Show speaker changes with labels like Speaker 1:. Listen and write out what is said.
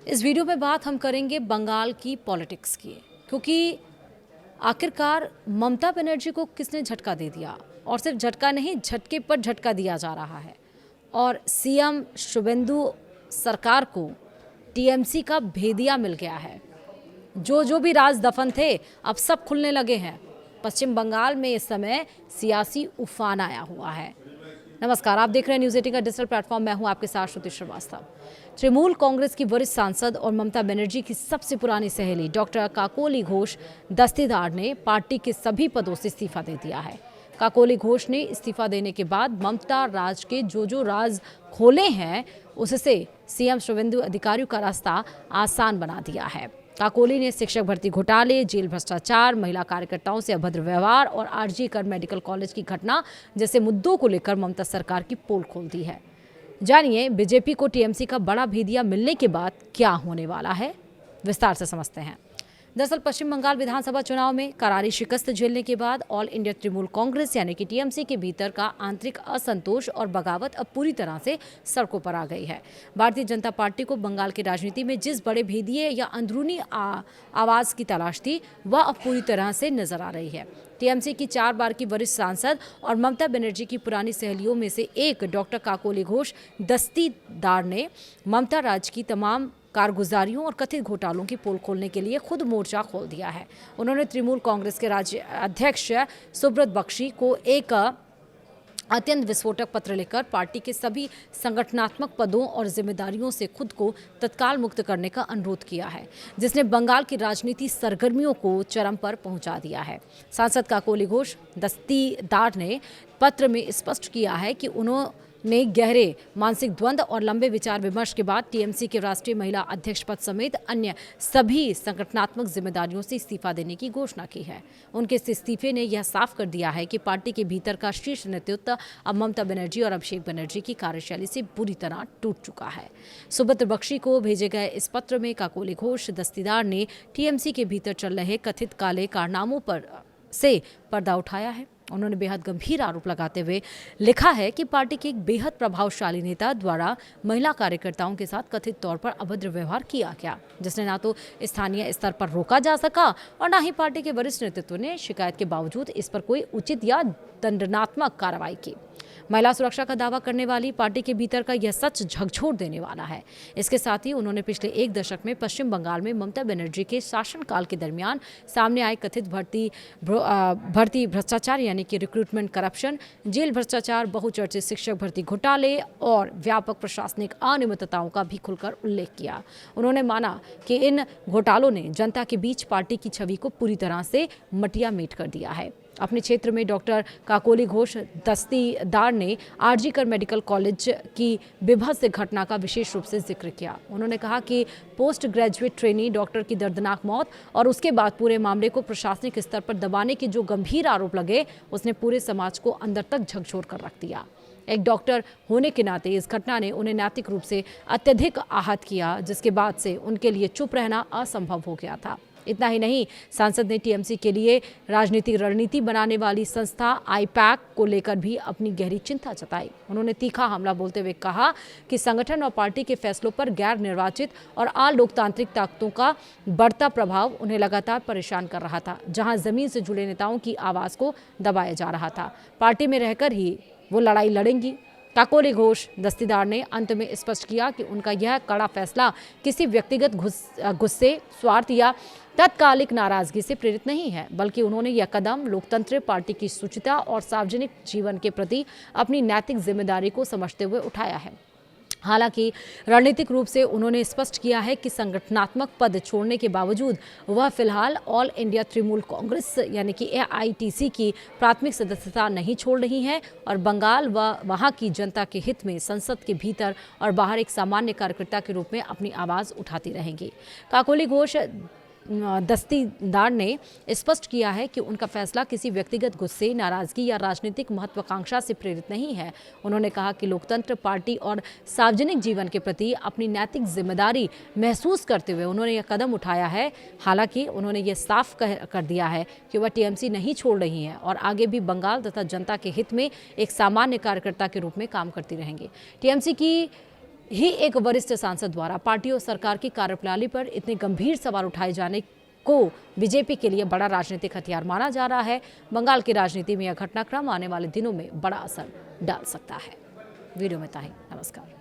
Speaker 1: इस वीडियो में बात हम करेंगे बंगाल की पॉलिटिक्स की, क्योंकि आखिरकार ममता बनर्जी को किसने झटका दे दिया, और सिर्फ झटका नहीं, झटके पर झटका दिया जा रहा है। और सीएम शुभेंदु सरकार को टीएमसी का भेदिया मिल गया है। जो भी राज दफन थे अब सब खुलने लगे हैं। पश्चिम बंगाल में इस समय सियासी उफान आया हुआ है। नमस्कार, आप देख रहे हैं न्यूज़ 18 का डिजिटल प्लेटफॉर्म। मैं हूं आपके साथ श्रुति श्रीवास्तव। तृणमूल कांग्रेस की वरिष्ठ सांसद और ममता बनर्जी की सबसे पुरानी सहेली डॉक्टर काकोली घोष दस्तीदार ने पार्टी के सभी पदों से इस्तीफा दे दिया है। काकोली घोष ने इस्तीफा देने के बाद ममता राज के जो राज खोले हैं उससे सीएम शुभेंदु अधिकारियों का रास्ता आसान बना दिया है। काकोली ने शिक्षक भर्ती घोटाले, जेल भ्रष्टाचार, महिला कार्यकर्ताओं से अभद्र व्यवहार और आरजी कर मेडिकल कॉलेज की घटना जैसे मुद्दों को लेकर ममता सरकार की पोल खोल दी है। जानिए बीजेपी को टीएमसी का बड़ा भेदिया मिलने के बाद क्या होने वाला है, विस्तार से समझते हैं। दरअसल पश्चिम बंगाल विधानसभा चुनाव में करारी शिकस्त झेलने के बाद ऑल इंडिया तृणमूल कांग्रेस यानी कि टीएमसी के भीतर का आंतरिक असंतोष और बगावत अब पूरी तरह से सड़कों पर आ गई है। भारतीय जनता पार्टी को बंगाल की राजनीति में जिस बड़े भेदिए या अंदरूनी आवाज की तलाश थी वह अब पूरी तरह से नजर आ रही है। टीएमसी की 4 बार की वरिष्ठ सांसद और ममता बनर्जी की पुरानी सहेलियों में से एक डॉक्टर काकोली घोष दस्तीदार ने ममता राज की तमाम कारगुजारियों और कथित घोटालों की पोल खोलने के लिए खुद मोर्चा खोल दिया है। उन्होंने तृणमूल कांग्रेस के राज्य अध्यक्ष सुब्रत बख्शी को एक अत्यंत विस्फोटक पत्र लिखकर पार्टी के सभी संगठनात्मक पदों और जिम्मेदारियों से खुद को तत्काल मुक्त करने का अनुरोध किया है, जिसने बंगाल की राजनीति सरगर्मियों को चरम पर पहुंचा दिया है। सांसद काकोली घोष दस्तीदार ने पत्र में स्पष्ट किया है कि उन्होंने गहरे मानसिक द्वंद्व और लंबे विचार विमर्श के बाद टीएमसी के राष्ट्रीय महिला अध्यक्ष पद समेत अन्य सभी संगठनात्मक जिम्मेदारियों से इस्तीफा देने की घोषणा की है। उनके इस इस्तीफे ने यह साफ कर दिया है कि पार्टी के भीतर का शीर्ष नेतृत्व अब ममता बनर्जी और अभिषेक बनर्जी की कार्यशैली से बुरी तरह टूट चुका है। सुब्रत बख्शी को भेजे गए इस पत्र में काकोली घोष दस्तीदार ने टीएमसी के भीतर चल रहे कथित काले कारनामों से पर्दा उठाया है। उन्होंने बेहद गंभीर आरोप लगाते हुए लिखा है कि पार्टी के एक बेहद प्रभावशाली नेता द्वारा महिला कार्यकर्ताओं के साथ कथित तौर पर अभद्र व्यवहार किया गया, जिसने ना तो स्थानीय स्तर पर रोका जा सका और ना ही पार्टी के वरिष्ठ नेतृत्व ने शिकायत के बावजूद इस पर कोई उचित या दंडात्मक कार्रवाई की। महिला सुरक्षा का दावा करने वाली पार्टी के भीतर का यह सच झकझोर देने वाला है। इसके साथ ही उन्होंने पिछले 1 दशक में पश्चिम बंगाल में ममता बनर्जी के शासनकाल के दरमियान सामने आए कथित भर्ती भ्रष्टाचार यानी कि रिक्रूटमेंट करप्शन, जेल भ्रष्टाचार, बहुचर्चित शिक्षक भर्ती घोटाले और व्यापक प्रशासनिक अनियमितताओं का भी खुलकर उल्लेख किया। उन्होंने माना कि इन घोटालों ने जनता के बीच पार्टी की छवि को पूरी तरह से मटिया मेट कर दिया है। अपने क्षेत्र में डॉक्टर काकोली घोष दस्तीदार ने आरजी कर मेडिकल कॉलेज की विभत्स घटना का विशेष रूप से जिक्र किया। उन्होंने कहा कि पोस्ट ग्रेजुएट ट्रेनी डॉक्टर की दर्दनाक मौत और उसके बाद पूरे मामले को प्रशासनिक स्तर पर दबाने के जो गंभीर आरोप लगे उसने पूरे समाज को अंदर तक झकझोर कर रख दिया। एक डॉक्टर होने के नाते इस घटना ने उन्हें नैतिक रूप से अत्यधिक आहत किया, जिसके बाद से उनके लिए चुप रहना असंभव हो गया था। इतना ही नहीं, सांसद ने टीएमसी के लिए राजनीतिक रणनीति बनाने वाली संस्था आईपैक को लेकर भी अपनी गहरी चिंता जताई। उन्होंने तीखा हमला बोलते हुए कहा कि संगठन और पार्टी के फैसलों पर गैर निर्वाचित और अलोकतांत्रिक ताकतों का बढ़ता प्रभाव उन्हें लगातार परेशान कर रहा था, जहां जमीन से जुड़े नेताओं की आवाज को दबाया जा रहा था। पार्टी में रहकर ही वो लड़ाई लड़ेंगी। काकोली घोष दस्तीदार ने अंत में स्पष्ट किया कि उनका यह कड़ा फैसला किसी व्यक्तिगत गुस्से, स्वार्थ या तत्कालिक नाराजगी से प्रेरित नहीं है, बल्कि उन्होंने यह कदम लोकतंत्र, पार्टी की शुचिता और सार्वजनिक जीवन के प्रति अपनी नैतिक जिम्मेदारी को समझते हुए उठाया है। हालांकि रणनीतिक रूप से उन्होंने स्पष्ट किया है कि संगठनात्मक पद छोड़ने के बावजूद वह फिलहाल ऑल इंडिया तृणमूल कांग्रेस यानी कि एआईटीसी की प्राथमिक सदस्यता नहीं छोड़ रही हैं और बंगाल व वहां की जनता के हित में संसद के भीतर और बाहर एक सामान्य कार्यकर्ता के रूप में अपनी आवाज़ उठाती रहेंगी। काकोली घोष दस्तीदार ने स्पष्ट किया है कि उनका फैसला किसी व्यक्तिगत गुस्से, नाराजगी या राजनीतिक महत्वाकांक्षा से प्रेरित नहीं है। उन्होंने कहा कि लोकतंत्र, पार्टी और सार्वजनिक जीवन के प्रति अपनी नैतिक जिम्मेदारी महसूस करते हुए उन्होंने यह कदम उठाया है। हालांकि उन्होंने ये साफ कर दिया है कि वह टीएमसी नहीं छोड़ रही हैं और आगे भी बंगाल तथा जनता के हित में एक सामान्य कार्यकर्ता के रूप में काम करती रहेंगी। टीएमसी की ही एक वरिष्ठ सांसद द्वारा पार्टी और सरकार की कार्यप्रणाली पर इतने गंभीर सवाल उठाए जाने को बीजेपी के लिए बड़ा राजनीतिक हथियार माना जा रहा है। बंगाल की राजनीति में यह घटनाक्रम आने वाले दिनों में बड़ा असर डाल सकता है। वीडियो में ताहिर, नमस्कार।